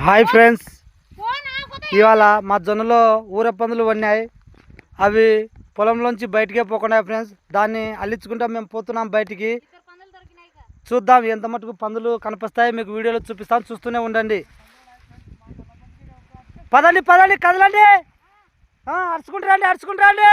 Hi friends, ఇవాళ మా జొన్నలో ఊర పందులు ఉన్నాయి. అవి పొలంలోంచి బయటికే పోకుండా ఫ్రెండ్స్, దాన్ని అల్లించుకుంటా మేము పోతున్నాం బయటికి. చూద్దాం ఎంత మటుకు పందులు కనిపిస్తాయి, మీకు వీడియోలో చూపిస్తాను, చూస్తూనే ఉండండి. పదండి పదండి, కదలండి, అరుచుకుంటారండి అరుచుకుంటారండి.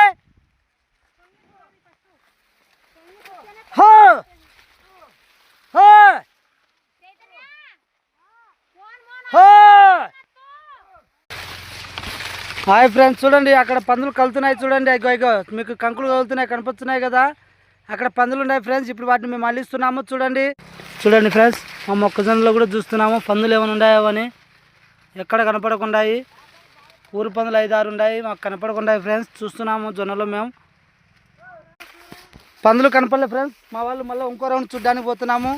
హాయ్ ఫ్రెండ్స్, చూడండి అక్కడ పందులు కలుతున్నాయి. చూడండి ఇగో మీకు కంకులు కలుతున్నాయి, కనిపిస్తున్నాయి కదా, అక్కడ పందులు ఉన్నాయి ఫ్రెండ్స్. ఇప్పుడు వాటిని మేము అల్లిస్తున్నాము. చూడండి చూడండి ఫ్రెండ్స్, మా మొక్కజొన్నలో కూడా చూస్తున్నాము పందులు ఏమైనా ఉన్నాయో అని. ఎక్కడ కనపడకుండాయి, ఊరు పందులు 5-6 ఉన్నాయి, మాకు కనపడకుండా ఫ్రెండ్స్. చూస్తున్నాము జొన్నలో మేము పందులు కనపడలే ఫ్రెండ్స్. మా వాళ్ళు మళ్ళీ ఇంకో రౌండ్ చూడ్డానికి పోతున్నాము.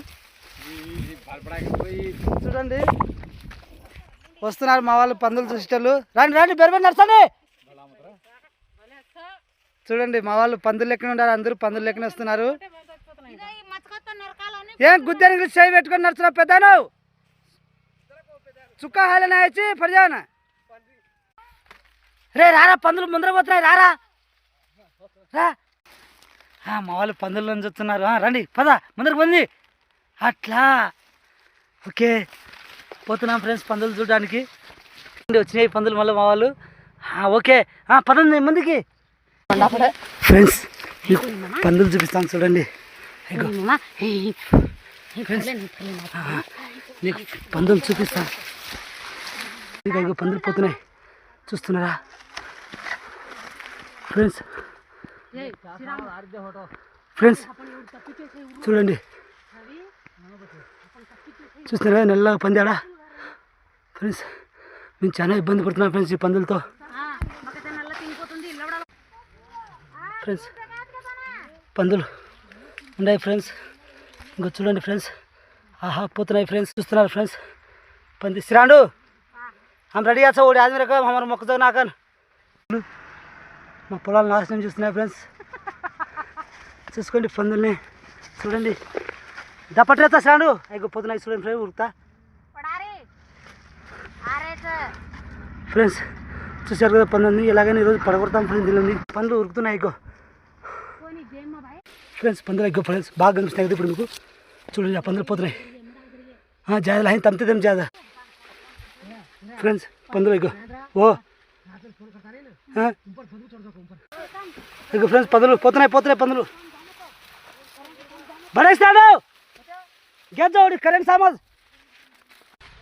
చూడండి వస్తున్నారు మా వాళ్ళు పందులు చూసేటోళ్ళు. రండి రండి, బెరబెరి నడుచండి. చూడండి మా వాళ్ళు పందులు లెక్కన ఉన్నారు, అందరూ పందులు లెక్కన వస్తున్నారు. ఏం గుద్దానికి చేయి పెట్టుకొని నడుచున్నావు పెద్దాను, చుక్క హాలన వచ్చి పడిజాన రే రారా, పందులు ముందర పోతున్నాయి, రారా రా. మా వాళ్ళు పందుల్లో చూస్తున్నారు. రండి పద, ముందరకు పొంది అట్లా. ఓకే పోతున్నాం ఫ్రెండ్స్ పందులు చూడడానికి. వచ్చినాయి పందులు మళ్ళీ మా వాళ్ళు. ఓకే పదండి ముందుకి ఫ్రెండ్స్, పందులు చూపిస్తాను చూడండి. నీకు పందులు చూపిస్తాను. ఇక పందులు పోతున్నాయి, చూస్తున్నారా ఫ్రెండ్స్? ఫ్రెండ్స్ చూడండి, చూస్తున్నారా నల్లగా పందాడా ఫ్రెండ్స్? మేము చాలా ఇబ్బంది పడుతున్నాం ఫ్రెండ్స్ ఈ పందులతో. ఫ్రెండ్స్ పందులు ఉన్నాయి ఫ్రెండ్స్, ఇంకా చూడండి ఫ్రెండ్స్. పోతున్నాయి ఫ్రెండ్స్, చూస్తున్నారు ఫ్రెండ్స్. పంది శ్రాండు हम रेडी अच्छा वो आदमी रखा हमारा మొక్కజొన్న నాకన్. మా పొలాలు నాశనం చేస్తున్నాయి ఫ్రెండ్స్. చూసుకోండి పందుల్ని, చూడండి దప్పట్లేతా శ్రాండు అయిపోతున్నాయి. చూడండి ఫ్రెండ్స్ ఉరుకుతా ఫ్రెండ్స్. చూసారు కదా పందుల్ని, ఎలాగైనా ఈరోజు పడగొడతాం ఫ్రెండ్స్. దీనిలోని పందులు ఉరుకుతున్నాయి ఇగో ఫ్రెండ్స్. పందులు ఇగో ఫ్రెండ్స్ బాగా కనిపిస్తున్నాయి కదా ఇప్పుడు మీకు. చూడండి ఆ పందులు పోతున్నాయి. జాదా అయిన తమ్మితేదేం జాదా ఫ్రెండ్స్. పందులు ఇగో ఇగో ఫ్రెండ్స్, పందులు పోతున్నాయి పోతున్నాయి పందులు. బడేస్తాడు గెజ్జోడి కరెంట్ సామాజ్.